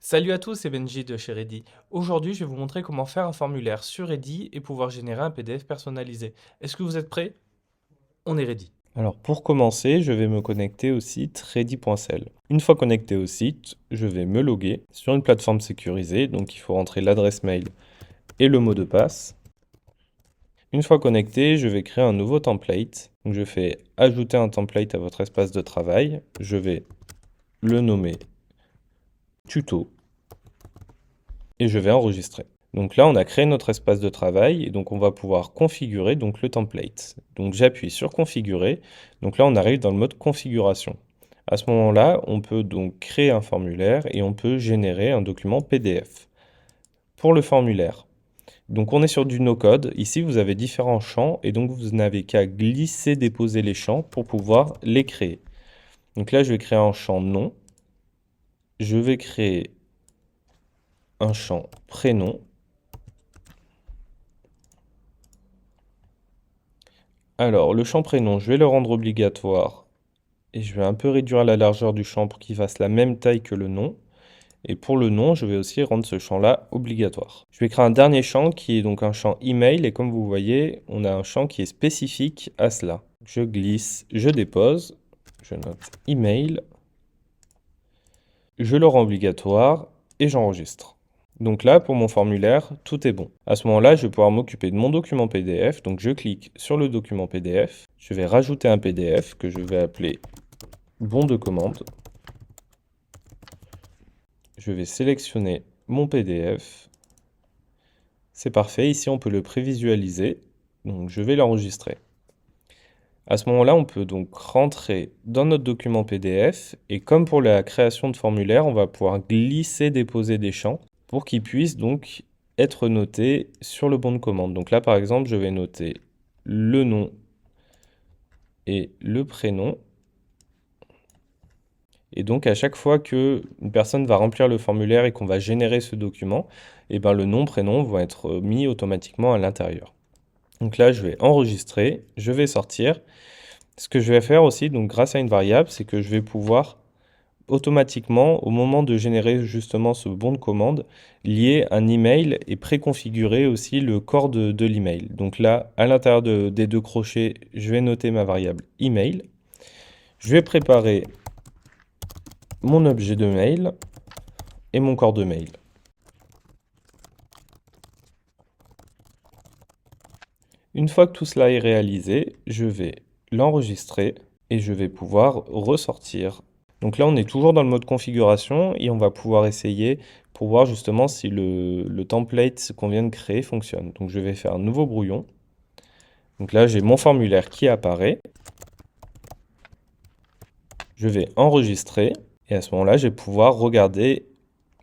Salut à tous, c'est Benji de chez Ready. Aujourd'hui, je vais vous montrer comment faire un formulaire sur Ready et pouvoir générer un PDF personnalisé. Est-ce que vous êtes prêts? On est ready. Alors pour commencer, je vais me connecter au site ready.cell. Une fois connecté au site, je vais me loguer sur une plateforme sécurisée, donc il faut rentrer l'adresse mail et le mot de passe. Une fois connecté, je vais créer un nouveau template. Donc je fais ajouter un template à votre espace de travail. Je vais le nommer tuto et je vais enregistrer. Donc là, on a créé notre espace de travail et donc on va pouvoir configurer donc le template. Donc j'appuie sur configurer. Donc là, on arrive dans le mode configuration. À ce moment-là, on peut donc créer un formulaire et on peut générer un document PDF. Pour le formulaire, donc on est sur du no-code. Ici, vous avez différents champs et donc vous n'avez qu'à glisser, déposer les champs pour pouvoir les créer. Donc là, je vais créer un champ nom. Je vais créer un champ prénom. Alors, le champ prénom, je vais le rendre obligatoire et je vais un peu réduire la largeur du champ pour qu'il fasse la même taille que le nom. Et pour le nom, je vais aussi rendre ce champ-là obligatoire. Je vais créer un dernier champ qui est donc un champ email et comme vous voyez, on a un champ qui est spécifique à cela. Je glisse, je dépose, je note email, je le rends obligatoire et j'enregistre. Donc là, pour mon formulaire, tout est bon. À ce moment-là, je vais pouvoir m'occuper de mon document PDF. Donc je clique sur le document PDF. Je vais rajouter un PDF que je vais appeler bon de commande. Je vais sélectionner mon PDF. C'est parfait. Ici, on peut le prévisualiser. Donc je vais l'enregistrer. À ce moment-là, on peut donc rentrer dans notre document PDF et comme pour la création de formulaire, on va pouvoir glisser, déposer des champs pour qu'ils puissent donc être notés sur le bon de commande. Donc là, par exemple, je vais noter le nom et le prénom. Et donc, à chaque fois qu'une personne va remplir le formulaire et qu'on va générer ce document, eh ben, le nom, prénom vont être mis automatiquement à l'intérieur. Donc là, je vais enregistrer, je vais sortir. Ce que je vais faire aussi, donc grâce à une variable, c'est que je vais pouvoir automatiquement, au moment de générer justement ce bon de commande, lier un email et préconfigurer aussi le corps de l'email. Donc là, à l'intérieur des deux crochets, je vais noter ma variable email. Je vais préparer mon objet de mail et mon corps de mail. Une fois que tout cela est réalisé, je vais l'enregistrer et je vais pouvoir ressortir. Donc là, on est toujours dans le mode configuration et on va pouvoir essayer pour voir justement si le template qu'on vient de créer fonctionne. Donc je vais faire un nouveau brouillon. Donc là, j'ai mon formulaire qui apparaît. Je vais enregistrer et à ce moment-là, je vais pouvoir regarder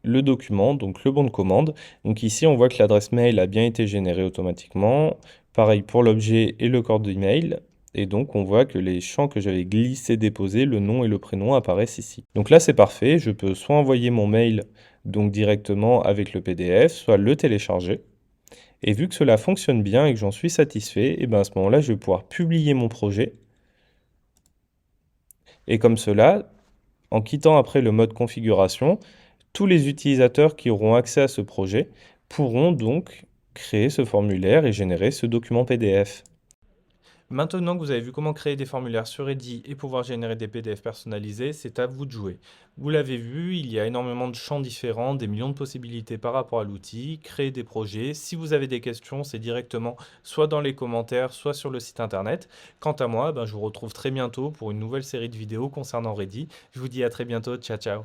le document, donc le bon de commande. Donc ici, on voit que l'adresse mail a bien été générée automatiquement. Pareil pour l'objet et le corps d'email. Et donc, on voit que les champs que j'avais glissés, déposés, le nom et le prénom apparaissent ici. Donc là, c'est parfait. Je peux soit envoyer mon mail donc directement avec le PDF, soit le télécharger. Et vu que cela fonctionne bien et que j'en suis satisfait, et ben à ce moment-là, je vais pouvoir publier mon projet. Et comme cela, en quittant après le mode configuration, tous les utilisateurs qui auront accès à ce projet pourront donc créer ce formulaire et générer ce document PDF. Maintenant que vous avez vu comment créer des formulaires sur Ready et pouvoir générer des PDF personnalisés, c'est à vous de jouer. Vous l'avez vu, il y a énormément de champs différents, des millions de possibilités par rapport à l'outil, créer des projets. Si vous avez des questions, c'est directement soit dans les commentaires, soit sur le site internet. Quant à moi, je vous retrouve très bientôt pour une nouvelle série de vidéos concernant Ready. Je vous dis à très bientôt, ciao ciao.